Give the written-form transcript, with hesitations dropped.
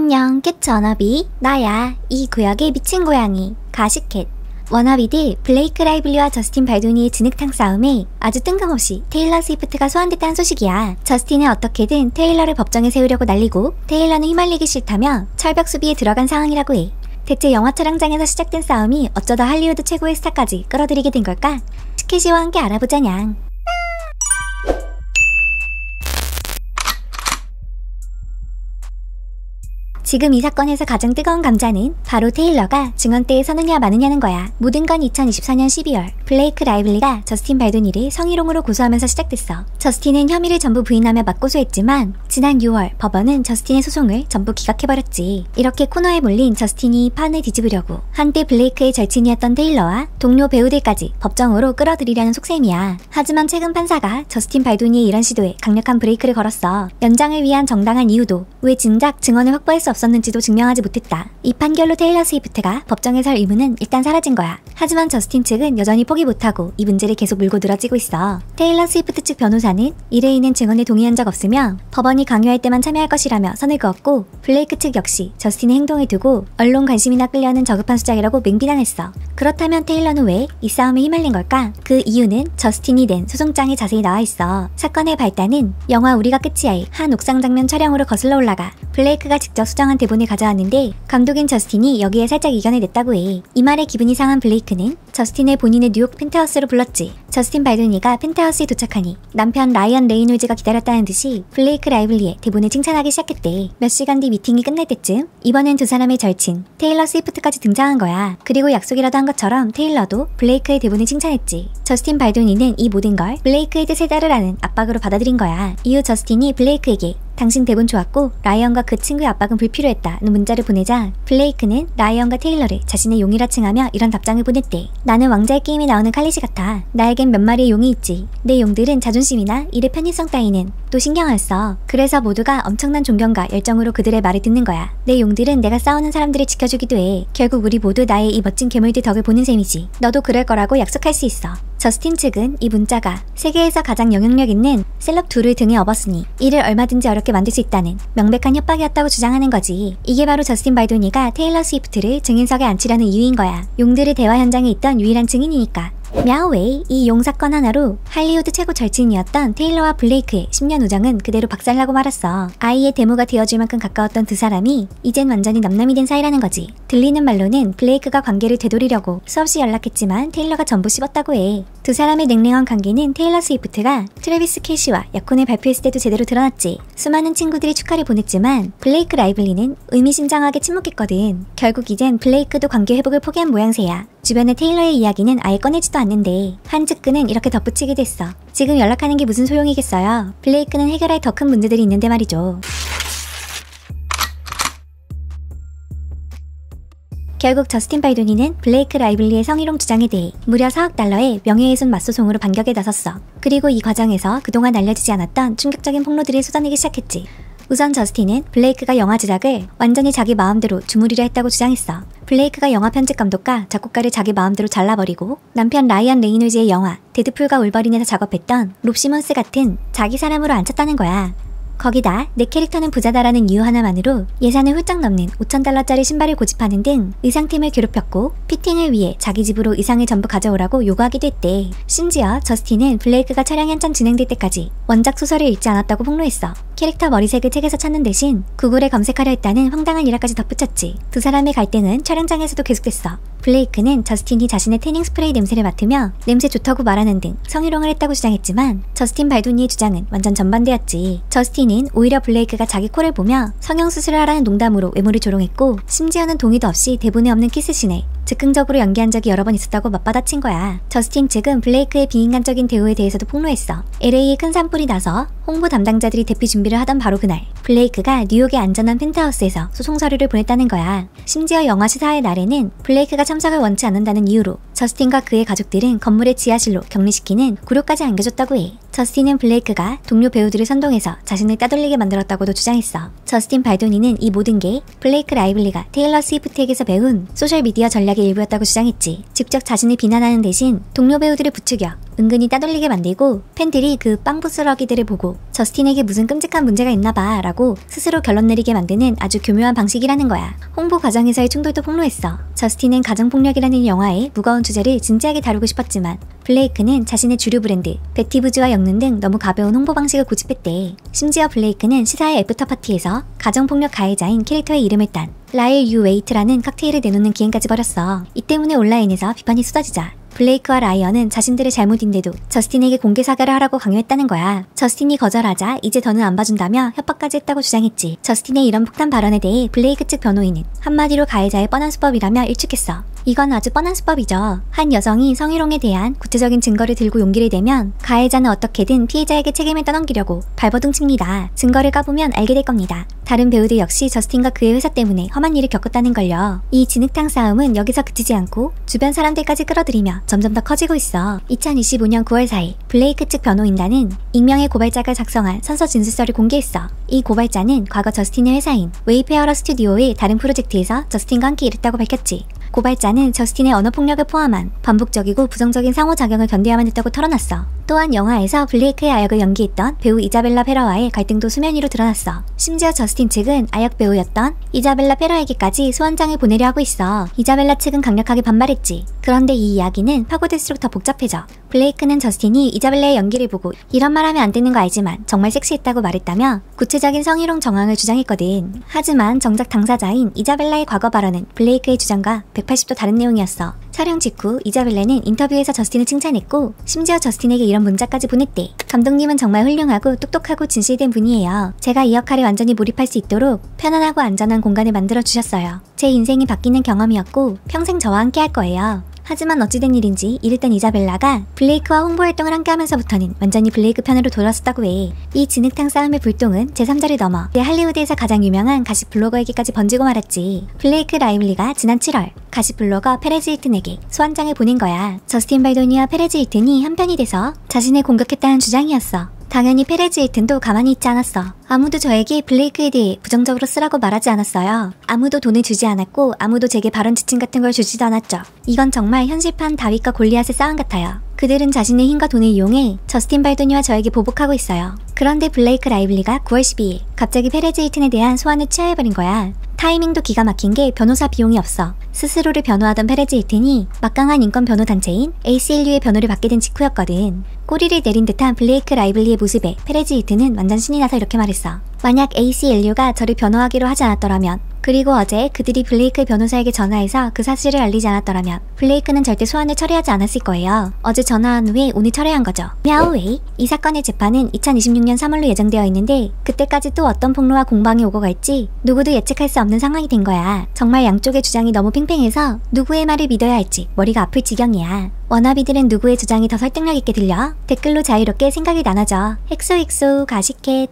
안녕, 캣츠 워너비. 나야, 이 구역의 미친 고양이, 가시캣. 워너비들 블레이크 라이블리와 저스틴 발도니의 진흙탕 싸움에 아주 뜬금없이 테일러 스위프트가 소환됐다는 소식이야. 저스틴은 어떻게든 테일러를 법정에 세우려고 날리고 테일러는 휘말리기 싫다며 철벽 수비에 들어간 상황이라고 해. 대체 영화 촬영장에서 시작된 싸움이 어쩌다 할리우드 최고의 스타까지 끌어들이게 된 걸까? 스케치와 함께 알아보자냥. 지금 이 사건에서 가장 뜨거운 감자는 바로 테일러가 증언대에 서느냐 마느냐는 거야. 모든 건 2024년 12월 블레이크 라이블리가 저스틴 발도니를 성희롱으로 고소하면서 시작됐어. 저스틴은 혐의를 전부 부인하며 맞고소했지만 지난 6월 법원은 저스틴의 소송을 전부 기각해버렸지. 이렇게 코너에 몰린 저스틴이 판을 뒤집으려고 한때 블레이크의 절친이었던 테일러와 동료 배우들까지 법정으로 끌어들이려는 속셈이야. 하지만 최근 판사가 저스틴 발도니의 이런 시도에 강력한 브레이크를 걸었어. 연장을 위한 정당한 이유도 왜 진작 증언을 확보할 수 없었는지도 증명하지 못했다. 이 판결로 테일러 스위프트가 법정에 설 의무는 일단 사라진 거야. 하지만 저스틴 측은 여전히 포기 못하고 이 문제를 계속 물고 늘어지고 있어. 테일러 스위프트 측 변호사는 의뢰인은 증언에 동의한 적 없으며 법원이 강요할 때만 참여할 것이라며 선을 그었고, 블레이크 측 역시 저스틴의 행동을 두고 언론 관심이나 끌려는 저급한 수작이라고 맹비난했어. 그렇다면 테일러는 왜 이 싸움에 휘말린 걸까? 그 이유는 저스틴이 낸 소송장에 자세히 나와 있어. 사건의 발단은 영화 우리가 끝이야의 한 옥상 장면 촬영으로 거슬러 올라가 블레이크가 직접 수정한 대본을 가져왔는데 감독인 저스틴이 여기에 살짝 이견을 냈다고 해. 이 말에 기분이 상한 블레이크는 저스틴의 본인의 뉴욕 펜트하우스로 불렀지. 저스틴 발도니가 펜트하우스에 도착하니 남편 라이언 레이놀즈가 기다렸다는 듯이 블레이크 라이블리의 대본을 칭찬하기 시작했대. 몇 시간 뒤 미팅이 끝날 때쯤 이번엔 두 사람의 절친 테일러 스위프트까지 등장한 거야. 그리고 약속이라도 한 것처럼 테일러도 블레이크의 대본을 칭찬했지. 저스틴 발도니는 이 모든 걸 블레이크의 뜻에 따르라는 압박으로 받아들인 거야. 이후 저스틴이 블레이크에게 당신 대본 좋았고 라이언과 그 친구의 압박은 불필요했다는 문자를 보내자 블레이크는 라이언과 테일러를 자신의 용이라 칭하며 이런 답장을 보냈대. 나는 왕자의 게임에 나오는 칼리시 같아. 나에겐 몇 마리의 용이 있지. 내 용들은 자존심이나 일의 편의성 따위는 또 신경 안 써. 그래서 모두가 엄청난 존경과 열정으로 그들의 말을 듣는 거야. 내 용들은 내가 싸우는 사람들을 지켜주기도 해. 결국 우리 모두 나의 이 멋진 괴물들 덕을 보는 셈이지. 너도 그럴 거라고 약속할 수 있어. 저스틴 측은 이 문자가 세계에서 가장 영향력 있는 셀럽 둘을 등에 업었으니 이를 얼마든지 어렵게 만들 수 있다는 명백한 협박이었다고 주장하는 거지. 이게 바로 저스틴 발도니가 테일러 스위프트를 증인석에 앉히려는 이유인 거야. 용들의 대화 현장에 있던 유일한 증인이니까. мя웨이, 이 용 사건 하나로 할리우드 최고 절친이었던 테일러와 블레이크의 10년 우정은 그대로 박살나고 말았어. 아이의 데모가 되어줄 만큼 가까웠던 두 사람이 이젠 완전히 남남이 된 사이라는 거지. 들리는 말로는 블레이크가 관계를 되돌리려고 수없이 연락했지만 테일러가 전부 씹었다고 해. 두 사람의 냉랭한 관계는 테일러 스위프트가 트래비스 켈시와 약혼을 발표했을 때도 제대로 드러났지. 수많은 친구들이 축하를 보냈지만 블레이크 라이블리는 의미심장하게 침묵했거든. 결국 이젠 블레이크도 관계 회복을 포기한 모양새야. 주변의 테일러의 이야기는 아예 꺼내지도 않는데 한 측근은 이렇게 덧붙이게 됐어. 지금 연락하는 게 무슨 소용이겠어요. 블레이크는 해결할 더 큰 문제들이 있는데 말이죠. 결국 저스틴 발도니는 블레이크 라이블리의 성희롱 주장에 대해 무려 4억 달러의 명예훼손 맞소송으로 반격에 나섰어. 그리고 이 과정에서 그동안 알려지지 않았던 충격적인 폭로들이 쏟아내기 시작했지. 우선 저스틴은 블레이크가 영화 제작을 완전히 자기 마음대로 주무리려 했다고 주장했어. 블레이크가 영화 편집 감독과 작곡가를 자기 마음대로 잘라버리고 남편 라이언 레이놀즈의 영화 데드풀과 울버린에서 작업했던 롭 시몬스 같은 자기 사람으로 앉혔다는 거야. 거기다 내 캐릭터는 부자다라는 이유 하나만으로 예산을 훌쩍 넘는 5,000달러짜리 신발을 고집하는 등 의상팀을 괴롭혔고 피팅을 위해 자기 집으로 의상을 전부 가져오라고 요구하기도 했대. 심지어 저스틴은 블레이크가 촬영이 한참 진행될 때까지 원작 소설을 읽지 않았다고 폭로했어. 캐릭터 머리색을 책에서 찾는 대신 구글에 검색하려 했다는 황당한 일화까지 덧붙였지. 두 사람의 갈등은 촬영장에서도 계속됐어. 블레이크는 저스틴이 자신의 태닝 스프레이 냄새를 맡으며 냄새 좋다고 말하는 등 성희롱을 했다고 주장했지만 저스틴 발도니의 주장은 완전 전반대였지. 저스틴은 오히려 블레이크가 자기 코를 보며 성형수술을 하라는 농담으로 외모를 조롱했고 심지어는 동의도 없이 대본에 없는 키스씬을 즉흥적으로 연기한 적이 여러 번 있었다고 맞받아친 거야. 저스틴 측은 블레이크의 비인간적인 대우에 대해서도 폭로했어. LA에 큰 산불이 나서 홍보 담당자들이 대피 준비를 하던 바로 그날 블레이크가 뉴욕의 안전한 펜트하우스에서 소송 서류를 보냈다는 거야. 심지어 영화 시사회 날에는 블레이크가 참석을 원치 않는다는 이유로 저스틴과 그의 가족들은 건물의 지하실로 격리시키는 구료까지 안겨줬다고 해. 저스틴은 블레이크가 동료 배우들을 선동해서 자신을 따돌리게 만들었다고도 주장했어. 저스틴 발도니는 이 모든 게 블레이크 라이블리가 테일러 스위프트에게서 배운 소셜미디어 전략의 전략의 일부였다고 주장했지. 직접 자신을 비난하는 대신 동료 배우들을 부추겨 은근히 따돌리게 만들고 팬들이 그 빵부스러기들을 보고 저스틴에게 무슨 끔찍한 문제가 있나봐 라고 스스로 결론 내리게 만드는 아주 교묘한 방식이라는 거야. 홍보 과정에서의 충돌도 폭로했어. 저스틴은 가정폭력이라는 영화의 무거운 주제를 진지하게 다루고 싶었지만 블레이크는 자신의 주류 브랜드 베티부즈와 엮는 등 너무 가벼운 홍보 방식을 고집했대. 심지어 블레이크는 시사의 애프터 파티에서 가정폭력 가해자인 캐릭터의 이름을 딴 라일 유 웨이트라는 칵테일을 내놓는 기행까지 벌였어. 이 때문에 온라인에서 비판이 쏟아지자 블레이크와 라이언은 자신들의 잘못인데도 저스틴에게 공개 사과를 하라고 강요했다는 거야. 저스틴이 거절하자 이제 더는 안 봐준다며 협박까지 했다고 주장했지. 저스틴의 이런 폭탄 발언에 대해 블레이크 측 변호인은 한마디로 가해자의 뻔한 수법이라며 일축했어. 이건 아주 뻔한 수법이죠. 한 여성이 성희롱에 대한 구체적인 증거를 들고 용기를 내면 가해자는 어떻게든 피해자에게 책임을 떠넘기려고 발버둥 칩니다. 증거를 까보면 알게 될 겁니다. 다른 배우들 역시 저스틴과 그의 회사 때문에 험한 일을 겪었다는 걸요. 이 진흙탕 싸움은 여기서 그치지 않고 주변 사람들까지 끌어들이며 점점 더 커지고 있어. 2025년 9월 4일 블레이크 측 변호인단은 익명의 고발자가 작성한 선서 진술서를 공개했어. 이 고발자는 과거 저스틴의 회사인 웨이페어러 스튜디오의 다른 프로젝트에서 저스틴과 함께 일했다고 밝혔지. 고발자는 저스틴의 언어폭력을 포함한 반복적이고 부정적인 상호작용을 견뎌야만 했다고 털어놨어. 또한 영화에서 블레이크의 아역을 연기했던 배우 이자벨라 페러와의 갈등도 수면 위로 드러났어. 심지어 저스틴 측은 아역 배우였던 이자벨라 페러에게까지 소환장을 보내려 하고 있어. 이자벨라 측은 강력하게 반발했지. 그런데 이 이야기는 파고들수록 더 복잡해져. 블레이크는 저스틴이 이자벨라의 연기를 보고 이런 말 하면 안 되는 거 알지만 정말 섹시했다고 말했다며 구체적인 성희롱 정황을 주장했거든. 하지만 정작 당사자인 이자벨라의 과거 발언은 블레이크의 주장과 180도 다른 내용이었어. 촬영 직후 이자벨라는 인터뷰에서 저스틴을 칭찬했고 심지어 저스틴에게 이런 문자까지 보냈대. 감독님은 정말 훌륭하고 똑똑하고 진실된 분이에요. 제가 이 역할에 완전히 몰입할 수 있도록 편안하고 안전한 공간을 만들어주셨어요. 제 인생이 바뀌는 경험이었고 평생 저와 함께 할 거예요. 하지만 어찌된 일인지 이랬던 이자벨라가 블레이크와 홍보활동을 함께하면서부터는 완전히 블레이크 편으로 돌아섰다고 해. 이 진흙탕 싸움의 불똥은 제3자를 넘어 할리우드에서 가장 유명한 가십 블로거에게까지 번지고 말았지. 블레이크 라이블리가 지난 7월 가십 블로거 페레즈 힐튼에게 소환장을 보낸 거야. 저스틴 발도니와 페레즈 힐튼이 한편이 돼서 자신을 공격했다는 주장이었어. 당연히 페레즈 힐튼도 가만히 있지 않았어. 아무도 저에게 블레이크에 대해 부정적으로 쓰라고 말하지 않았어요. 아무도 돈을 주지 않았고 아무도 제게 발언 지침 같은 걸 주지도 않았죠. 이건 정말 현실판 다윗과 골리앗의 싸움 같아요. 그들은 자신의 힘과 돈을 이용해 저스틴 발도니와 저에게 보복하고 있어요. 그런데 블레이크 라이블리가 9월 12일 갑자기 페레즈 힐튼에 대한 소환을 취하해버린 거야. 타이밍도 기가 막힌 게 변호사 비용이 없어. 스스로를 변호하던 페레즈 힐튼이 막강한 인권 변호 단체인 ACLU의 변호를 받게 된 직후였거든. 꼬리를 내린 듯한 블레이크 라이블리의 모습에 페레즈 힐튼은 완전 신이 나서 이렇게 말했어. 만약 ACLU가 저를 변호하기로 하지 않았더라면, 그리고 어제 그들이 블레이크 변호사에게 전화해서 그 사실을 알리지 않았더라면 블레이크는 절대 소환을 처리하지 않았을 거예요. 어제 전화한 후에 오늘 철회한 거죠. мя오웨이. 이 사건의 재판은 2026년 3월로 예정되어 있는데 그때까지 또 어떤 폭로와 공방이 오고 갈지 누구도 예측할 수 없는 상황이 된 거야. 정말 양쪽의 주장이 너무 팽팽해서 누구의 말을 믿어야 할지 머리가 아플 지경이야. 워너비들은 누구의 주장이 더 설득력 있게 들려? 댓글로 자유롭게 생각이 나눠져. 헥소헥소 가시켓.